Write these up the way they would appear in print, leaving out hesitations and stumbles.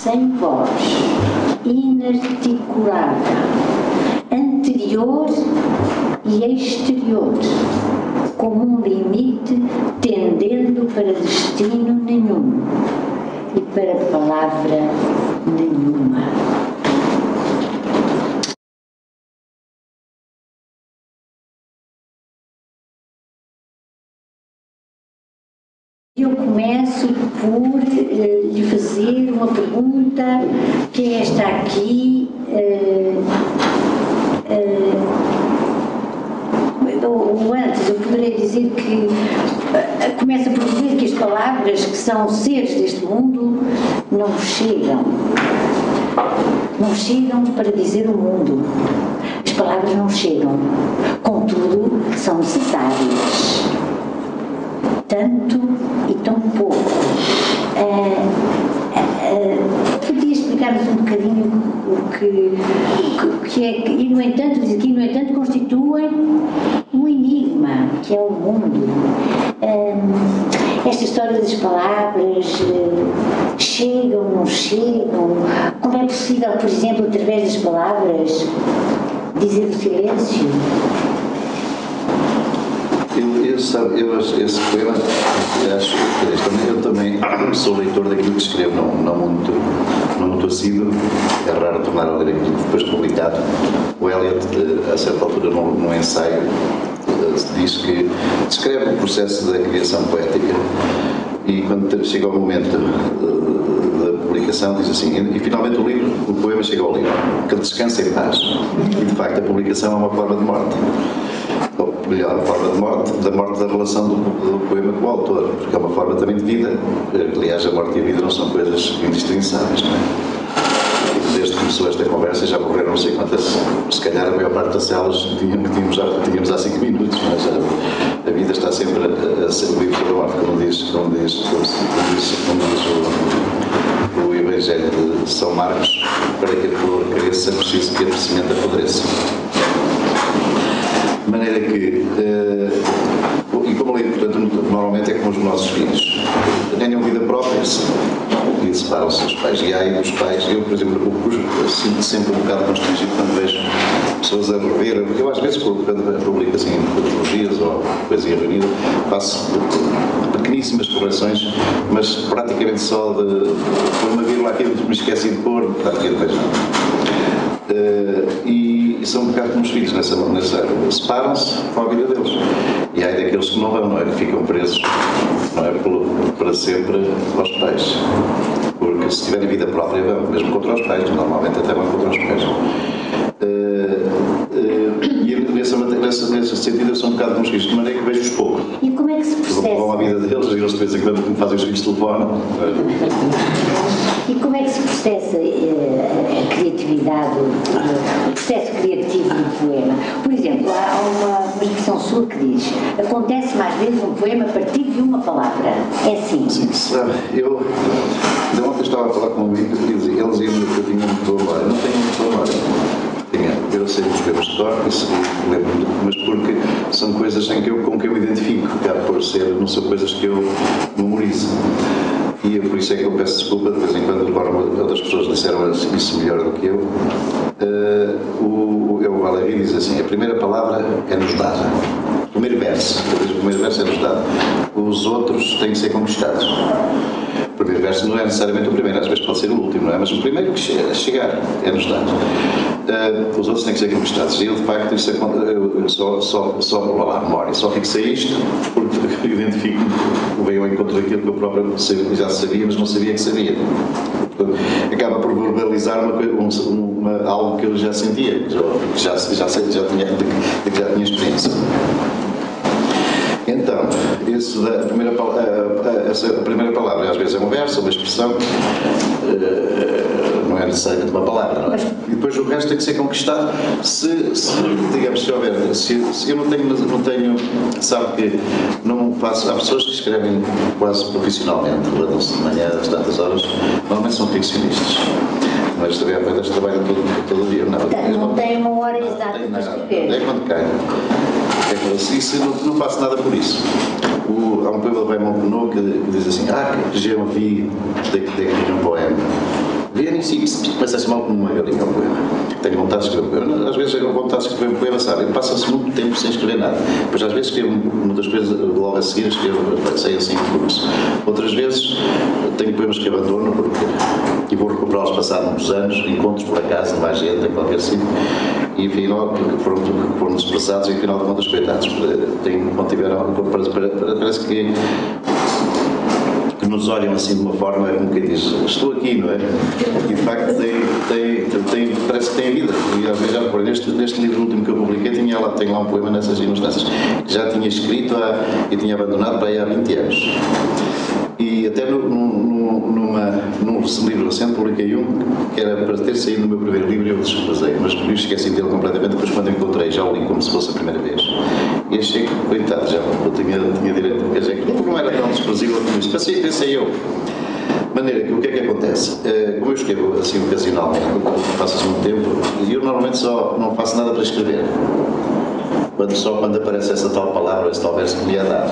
sem voz, inarticulável, anterior e exterior, como um limite tendendo para destino nenhum e para palavra nenhuma. Eu começo por lhe fazer uma pergunta que é esta aqui. Ou antes, eu poderei dizer que começa por dizer que as palavras que são seres deste mundo não chegam para dizer o mundo. As palavras não chegam, contudo, são necessárias. Tanto e tão pouco. Podia explicar-nos um bocadinho o que é que, e no entanto, diz aqui, no entanto, constituem um enigma, que é o mundo. Esta história das palavras, chegam, não chegam, como é possível, por exemplo, através das palavras, dizer o silêncio? Esse poema, eu também sou leitor daquilo que escrevo, não muito assíduo, é raro tornar a ler aquilo depois publicado. O Eliot, a certa altura, num ensaio, diz que descreve o processo da criação poética e quando chega ao momento da publicação diz assim, e finalmente o poema chega ao livro, que ele descansa em paz. E de facto a publicação é uma forma de morte. Ou melhor, a forma da morte da relação do poema com o autor, porque é uma forma também de vida. Aliás, a morte e a vida não são coisas indistinguíveis, não é? Desde que começou esta conversa já morreram não sei quantas, se calhar a maior parte das celas que tínhamos há 5 minutos, mas a vida está sempre a ser o livro sobre a morte, como diz o Evangelho de São Marcos, para que a flor cresça é preciso que a semente apodreça. De maneira que, e como leio, portanto, normalmente é com os nossos filhos, ganham vida própria e separam-se dos pais. E aí os pais, eu, por exemplo, sinto sempre um bocado constrangido quando vejo pessoas a rever, eu às vezes, quando publico assim, patologias ou poesia reunida, faço pequeníssimas correções, mas praticamente só de uma vírgula aquilo que me esqueci de pôr, portanto, que depois e são um bocado como os filhos separam-se com a vida deles. E há daqueles que não vão, não é? Que ficam presos, não é? Para sempre aos pais. Porque se tiverem vida própria, vão, mesmo contra os pais, normalmente até vão contra os pais. E nesse sentido eu sou um bocado como os filhos, de maneira que vejo-os pouco. E como é que se processa? Vão à vida deles, e eles de vez em quando me fazem os filhos de telefone. E como é que se processa a criatividade, o processo criativo do poema? Por exemplo, há uma expressão sua que diz: acontece mais vezes um poema a partir de uma palavra. É assim. Sim, sabe, eu ontem estava a falar com um amigo e eles iam dizer que eu tinha muito boa memória. Não tenho muito boa memória. Eu sei os poemas de cor, lembro-me, mas porque são coisas com que eu me identifico, acaba por ser, não são coisas que eu memorizo. E por isso é que eu peço desculpa, de vez em quando outras pessoas disseram isso melhor do que eu. O Valéry diz assim: a primeira palavra é-nos dada. O primeiro verso é-nos dado. Os outros têm que ser conquistados. O primeiro verso não é necessariamente o primeiro, às vezes pode ser o último, não é? Mas o primeiro que chegar é-nos dado. Os outros têm que ser conquistados. E eu, de facto, isso só lá, memória. Só fixei isto porque identifico, veio ao encontro daquilo que eu próprio já sabia, mas não sabia que sabia. Acaba por verbalizar algo que eu já sentia, que já tinha experiência. Então, essa primeira palavra, às vezes é um verso, uma expressão, não é necessariamente uma palavra, não é? E depois o resto tem que ser conquistado digamos, se eu não tenho, sabe que não faço, há pessoas que escrevem quase profissionalmente, levantam-se de manhã às tantas horas, normalmente são ficcionistas. Mas também há poetas que trabalham todo dia. Não tem uma hora exata para escrever. É quando cai. Isso, não faço nada por isso. Há um poema do Raymond Queneau que diz assim: que já ouvi de um poema. Vem em si, começa-se mal como uma galinha ao poema. Tenho vontade de escrever um poema. Às vezes tenho vontade de escrever um poema, sabe? Passa-se muito tempo sem escrever nada. Pois às vezes escrevo muitas coisas logo a seguir, sei assim em curso. Outras vezes tenho poemas que abandono e vou recuperá-los passados muitos anos, encontros por acaso, numa agenda, em qualquer sítio, e afinal, porque foram expressados e afinal de contas, coitados, mantiveram, parece que nos olham assim de uma forma como quem diz, estou aqui, não é? E de facto parece que tem vida. E às vezes já reparei, neste livro último que eu publiquei, tem lá um poema nessas circunstâncias, que já tinha escrito e tinha abandonado para aí há 20 anos. E até num livro recente publiquei um que era para ter saído do meu primeiro livro e eu desprezei, mas por isso esqueci dele completamente, depois quando encontrei já o li como se fosse a primeira vez. E achei que, coitado, já eu tinha direito, quer dizer, que não era tão desprezível como isso. Pensei eu. De maneira que o que é que acontece? Como eu escrevo assim ocasionalmente, faço muito tempo, e eu normalmente só não faço nada para escrever. Só quando aparece essa tal palavra, esse tal verso que me é dado.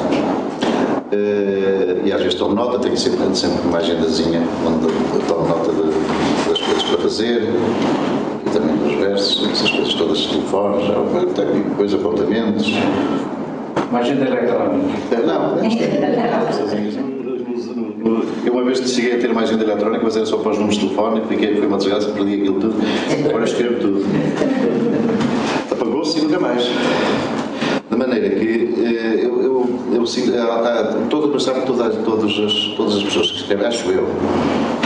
E às vezes tomo nota, tenho sempre uma agendazinha onde tomo nota das coisas para fazer e também dos versos, essas coisas todas, os telefones, depois apontamentos. Uma agenda eletrónica? Não, eu uma vez cheguei a ter uma agenda eletrónica, mas era só para os números de telefone, foi uma desgraça, perdi aquilo tudo, agora escrevo tudo. Apagou-se e nunca mais. De maneira que eu sinto, todas as pessoas que escrevem, acho eu,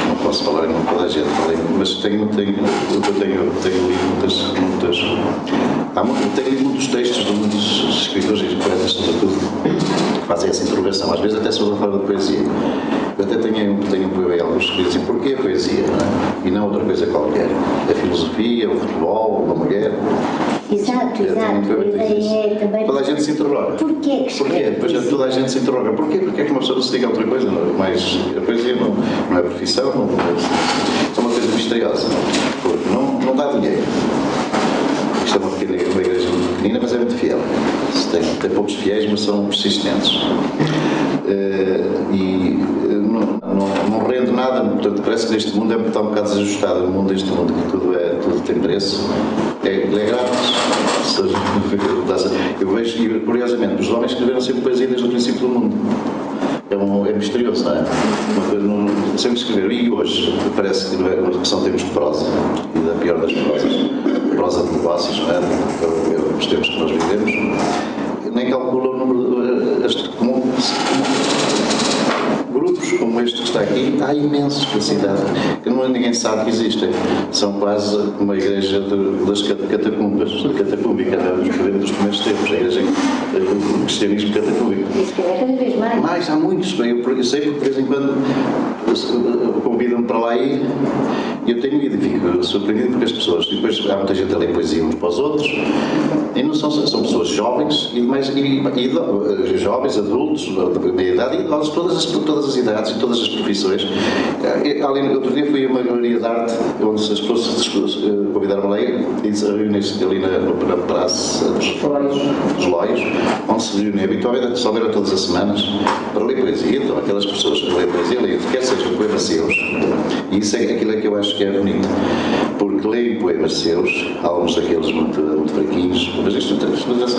não posso falar em nome de toda a gente, mas tenho lido muitos textos de muitos escritores e poetas, sobretudo, que fazem essa interrogação, às vezes até sobre a forma de poesia. Eu até tenho um poema em alguns que dizem porquê a poesia, não é? E não outra coisa qualquer. A filosofia, o futebol, a mulher. Exato. Também... Toda a gente se interroga. Porquê que Porquê? Depois toda a gente se interroga. Porquê? Porque é que uma pessoa se diga a outra coisa? Mas a poesia não é profissão, é uma coisa misteriosa. Porque não dá dinheiro. Isto é uma igreja muito pequenina, mas é muito fiel. Tem poucos fiéis, mas são persistentes. E não rende nada, portanto parece que neste mundo está um bocado desajustado, o mundo deste mundo, que tudo tem preço, é grátis. Eu vejo, e curiosamente, os homens escreveram sempre poesia desde o princípio do mundo. É misterioso, não é? Sempre escreveram, e hoje parece que são tempos de prosa, e da pior das prosas, prosa de negócios, não é? Os tempos que nós vivemos, nem calculam o número, grupos como este que está aqui, há imensos pela cidade, que ninguém sabe que existem. São quase uma igreja das catacumbas, catacúmbica, dos primeiros tempos, a igreja do cristianismo catacúmbico. Isso que é cada vez mais. Mais, há muitos. Eu sei que de vez em quando convidam-me para lá ir e eu tenho ido e fico surpreendido porque as pessoas, e depois há muita gente a ler poesia uns para os outros, e não são pessoas jovens, jovens, adultos, de meia idade, e idosos, todas as idades e todas as profissões. Outro dia fui a uma galeria de arte onde as pessoas convidaram-me lá e reúnem-se ali na Praça dos Lóios, onde se reúnem habitualmente, só viram todas as semanas, para ler poesia. Então, aquelas pessoas que leem poesia, quer sejam poemas seus, e isso é aquilo que eu acho que é bonito, porque leem poemas seus, alguns daqueles muito fraquinhos, mas isto não tem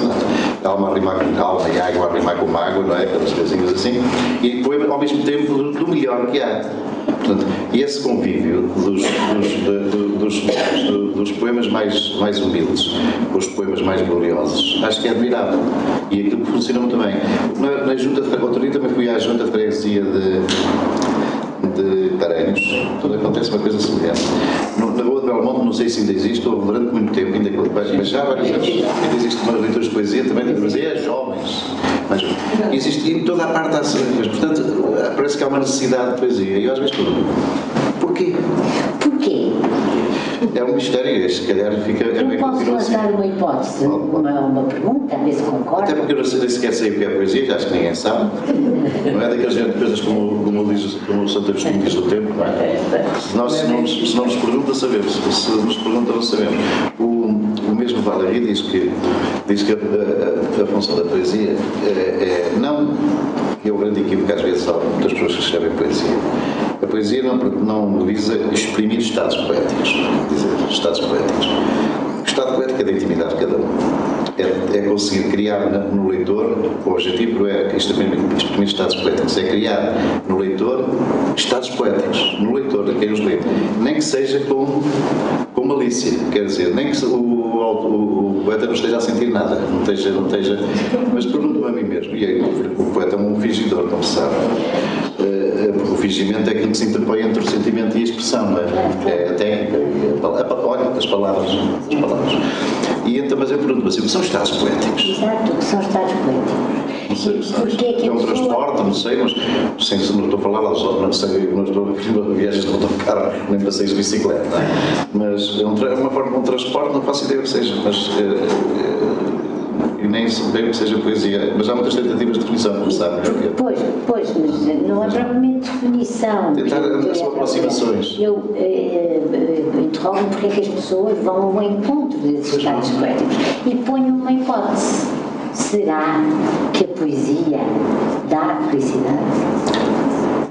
nada. Alma a rimar com alma e água a rimar com mágoa, não é? Aquelas coisinhas assim, e poema ao mesmo tempo do melhor que há. Portanto, e esse convívio dos poemas mais humildes com os poemas mais gloriosos, acho que é admirável. E aquilo funciona muito bem. Na junta de outro dia também fui à junta de freguesia de Paranhos, onde acontece uma coisa semelhante. Na Rua de Belmonte, não sei se ainda existe, ou durante muito tempo, mas já há vários anos, ainda existe uma leitura de poesia também, mas é jovens. Mas existe em toda a parte das cervejas, portanto, parece que há uma necessidade de poesia. E eu às vezes pergunto, porquê? Porquê? É um mistério, se calhar fica... Eu posso lançar uma hipótese, uma pergunta, a ver se concorda. Até porque eu nem sequer sei o que é poesia, acho que ninguém sabe. Não é daquelas coisas como o Santo Agostinho diz do tempo, não é? Se não nos pergunta, sabemos. Se nos pergunta, não sabemos. O mesmo Valéry diz que a função da poesia é não, que é o grande equívoco às vezes há muitas pessoas que escrevem poesia, A poesia não visa exprimir estados poéticos, estados poéticos. O estado poético é da intimidade de cada um. É conseguir criar no leitor, o objetivo é exprimir estados poéticos, é criar no leitor estados poéticos, no leitor, a quem os lê, nem que seja com malícia, quer dizer, nem que o poeta não esteja a sentir nada, não esteja, mas pergunto-me a mim mesmo, e aí, o poeta é um fingidor, não se sabe. O fingimento é aquilo que se interpõe entre o sentimento e a expressão, não é? É a técnica, as palavras. E então, mas eu pergunto-me assim, são estados poéticos? Exato, são estados poéticos. É um transporte, não sei, mas não estou a falar lá só, não estou a referir a viagens de autocarro, nem passeios de bicicleta, não é? Mas é uma forma de um transporte, não faço ideia o que seja, mas e nem bem que seja poesia, mas há muitas tentativas de definição, como sabe. Pois, mas não é propriamente definição. Tentar as aproximações. Eu interrogo-me porque é que as pessoas vão ao encontro desses estados poéticos e ponho uma hipótese. Será que a poesia dá felicidade?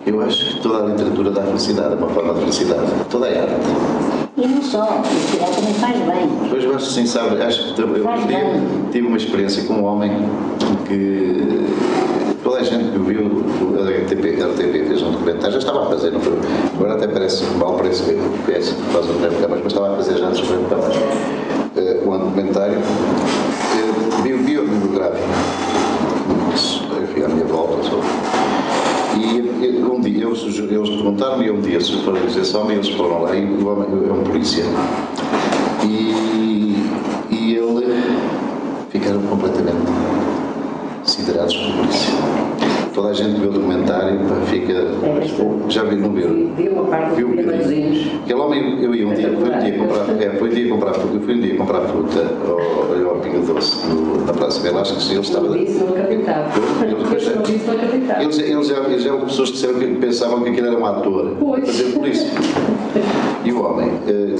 Eu acho que toda a literatura dá felicidade, é uma forma de felicidade. Toda a arte. E não só, a felicidade também faz bem. Pois eu acho que sim, sabe, acho que eu tive uma experiência com um homem que toda a gente que o viu, a RTP fez um documentário, já estava a fazer, não foi? Agora até parece mal, parece que faz um tempo, mas estava a fazer já antes do um documentário biográfico, enfim, à minha volta só. E um dia eles perguntaram-me, e um dia se foram dizer esse homem, eles foram lá e o homem é um polícia. E ele ficaram completamente siderados pela polícia. Toda a gente vê o documentário, fica. Já viu, não viu? Viu uma parte dos primeiros. Aquele homem, eu ia um dia, fui um dia comprar fruta ao Pingo Doce, na Praça Velasquez, e ele estava. Isso não acreditava. Eles eram pessoas que pensavam que aquilo era um ator a fazer polícia. E o homem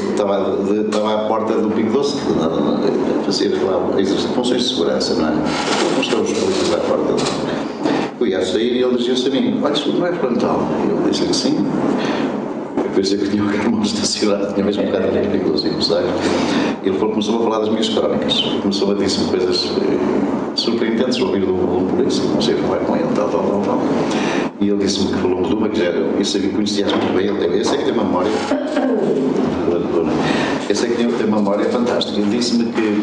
estava à porta do Pingo Doce, a fazer funções de segurança, não é? Como estão os polícias à porta? Eu ia a sair e ele dizia-se a mim: olha, isso não é frontal. E eu disse-lhe que sim. Eu pensei que tinha o carro estacionado, tinha mesmo um bocado de perigoso, sabe? Ele começou a falar das minhas crónicas, começou a dizer-me coisas surpreendentes a ouvir do polícia, não sei como é com ele, tal. E ele disse-me que falou-me de uma que já era, eu sabia que conhecias muito bem, eu sei que tem uma memória, eu sei que tem uma memória fantástica. Ele disse-me que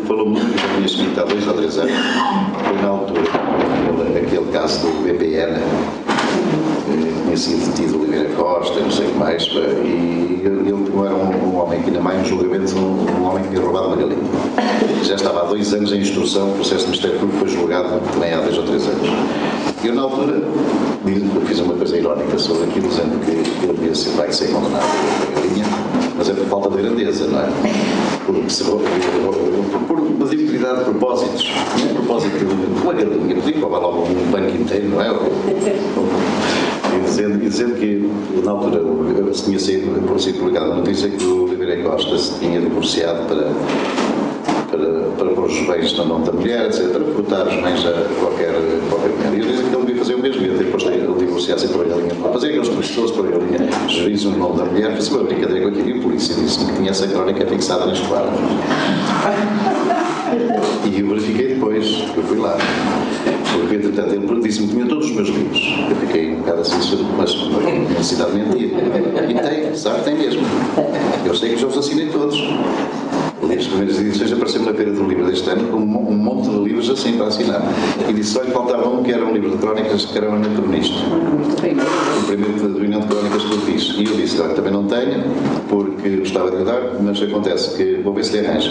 falou-me de uma que já tinha escrito há 2 ou 3 anos, foi na altura, aquele caso do BPN, tinha sido detido Oliveira Costa, não sei o que mais, e ele era um homem que ainda mais um julgamento, um homem que tinha roubado uma galinha. Já estava há 2 anos em instrução, o processo de Ministério Público foi julgado também há 2 ou 3 anos. Eu, na altura, fiz uma coisa irónica sobre aquilo, dizendo que ele devia ser vai ser condenado a galinha, mas é por falta de grandeza, não é? Por uma dificuldade de propósitos. Não é propósito de uma galinha, podia roubar logo um banco inteiro, não é? E dizendo que, na altura, se tinha sido publicada a notícia que o Oliveira Costa se tinha divorciado para pôr os bens na mão da mulher, etc., para furtar os bens a qualquer mulher. E eu disse que ele devia fazer o mesmo, ia ter depois ele divorciar-se para a galinha, para fazer aqueles pessoas para a galinha, juízo no nome da mulher, fazia uma brincadeira com aquilo, e a polícia disse-me que tinha essa crónica fixada nas quadras. E eu verifiquei depois, que eu fui lá. Porque, entretanto, ele disse-me que tinha todos os meus livros. Eu fiquei um bocado assim, mas na cidade mentia. E tem, sabe, tem mesmo. Eu sei que já os assinei todos. As primeiras edições apareceram na Feira do Livro deste ano com um monte de livros assim para assinar. E disse só que faltava um que era um livro de crónicas que era um anacronista. O primeiro reunião de crónicas que eu fiz. E eu disse, olha, também não tenho, porque gostava de lhe dar, mas acontece que vou ver se lhe arranjo.